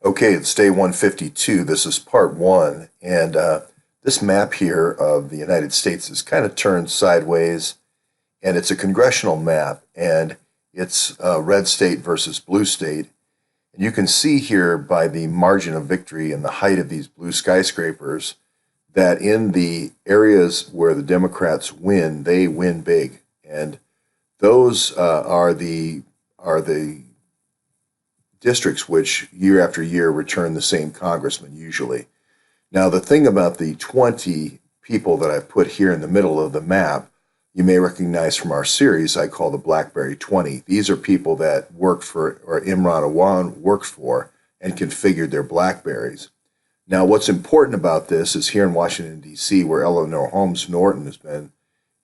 Okay, it's day 152. This is part one. And this map here of the United States is kind of turned sideways. And it's a congressional map. And it's red state versus blue state. And you can see here by the margin of victory and the height of these blue skyscrapers that in the areas where the Democrats win, they win big. And those are the districts which year after year return the same congressman usually. Now, the thing about the 20 people that I've put here in the middle of the map, you may recognize from our series I call the Blackberry 20. These are people that worked for, or Imran Awan worked for, and configured their Blackberries. Now, what's important about this is here in Washington, D.C., where Eleanor Holmes Norton has been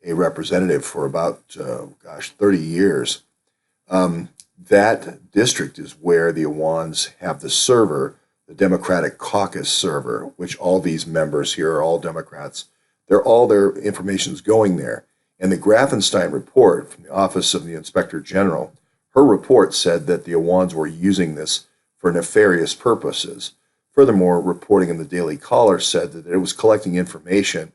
a representative for about, 30 years. That district is where the Awans have the server, the Democratic Caucus server, which all these members here are all Democrats. All their information is going there. And the Grafenstein report from the Office of the Inspector General, her report said that the Awans were using this for nefarious purposes. Furthermore, reporting in the Daily Caller said that it was collecting information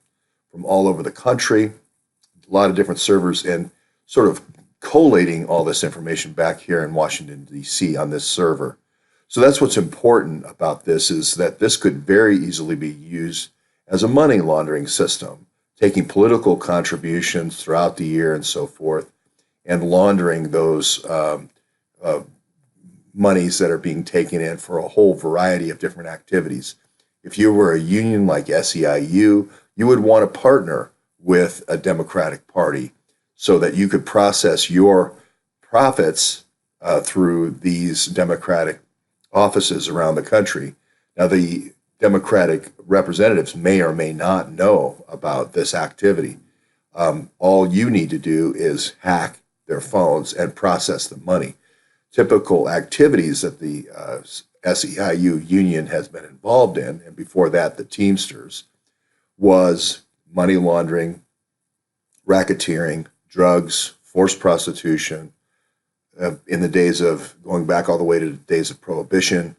from all over the country, a lot of different servers, and sort of collating all this information back here in Washington, D.C. on this server. So that's what's important about this, is that this could very easily be used as a money laundering system, taking political contributions throughout the year and so forth, and laundering those monies that are being taken in for a whole variety of different activities. If you were a union like SEIU, you would want to partner with a Democratic Party so that you could process your profits through these Democratic offices around the country. Now, the Democratic representatives may or may not know about this activity. All you need to do is hack their phones and process the money. Typical activities that the SEIU union has been involved in, and before that, the Teamsters, was money laundering, racketeering, drugs, forced prostitution, in the days of going back all the way to the days of Prohibition.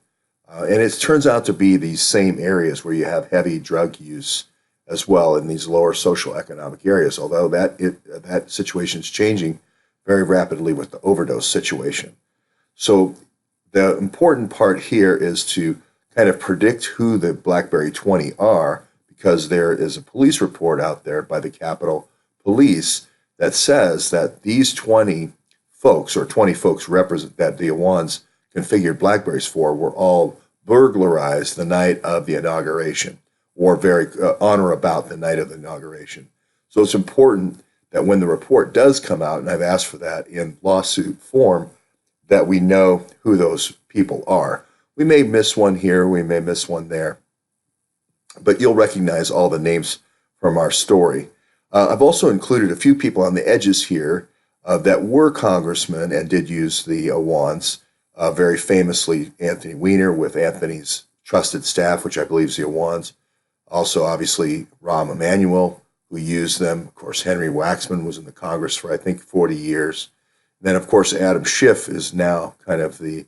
And it turns out to be these same areas where you have heavy drug use as well in these lower social economic areas, although that situation is changing very rapidly with the overdose situation. So the important part here is to kind of predict who the Blackberry 20 are, because there is a police report out there by the Capitol Police that says that these 20 folks, or 20 folks represent that the Awans configured Blackberries for, were all burglarized the night of the inauguration, or very on or about the night of the inauguration. So it's important that when the report does come out, and I've asked for that in lawsuit form, that we know who those people are. We may miss one here, we may miss one there, but you'll recognize all the names from our story. I've also included a few people on the edges here that were congressmen and did use the Awans. Very famously, Anthony Weiner with Anthony's trusted staff, which I believe is the Awans. Also, obviously, Rahm Emanuel, who used them. Of course, Henry Waxman was in the Congress for, I think, 40 years. And then, of course, Adam Schiff is now kind of the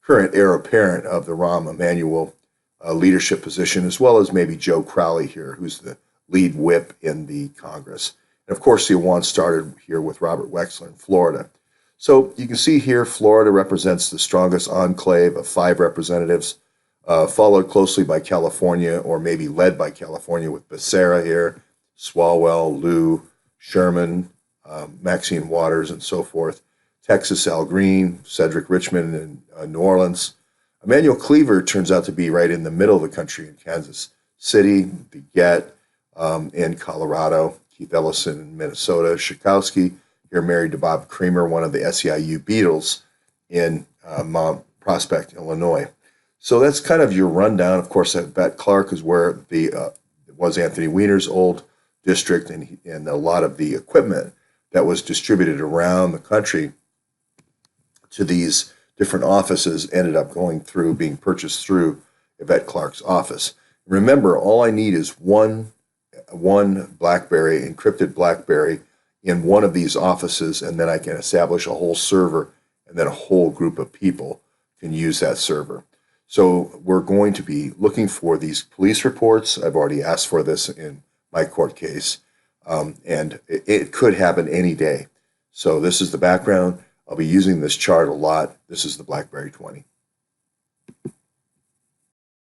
current heir apparent of the Rahm Emanuel leadership position, as well as maybe Joe Crowley here, who's the lead whip in the Congress. And of course, the Awan started here with Robert Wexler in Florida. So you can see here, Florida represents the strongest enclave of 5 representatives, followed closely by California, or maybe led by California with Becerra here, Swalwell, Lieu, Sherman, Maxine Waters, and so forth. Texas, Al Green, Cedric Richmond, and New Orleans. Emmanuel Cleaver turns out to be right in the middle of the country in Kansas City, Beget in Colorado, Keith Ellison in Minnesota, Schakowsky here married to Bob Creamer, one of the SEIU Beatles in Mount Prospect, Illinois. So that's kind of your rundown. Of course, Bet Clark is where was Anthony Weiner's old district, and a lot of the equipment that was distributed around the country to these different offices ended up being purchased through Yvette Clark's office. Remember, all I need is one Blackberry, encrypted Blackberry, in one of these offices, and then I can establish a whole server, and then a whole group of people can use that server. So we're going to be looking for these police reports. I've already asked for this in my court case, and it could happen any day. So this is the background. I'll be using this chart a lot. This is the Blackberry 20.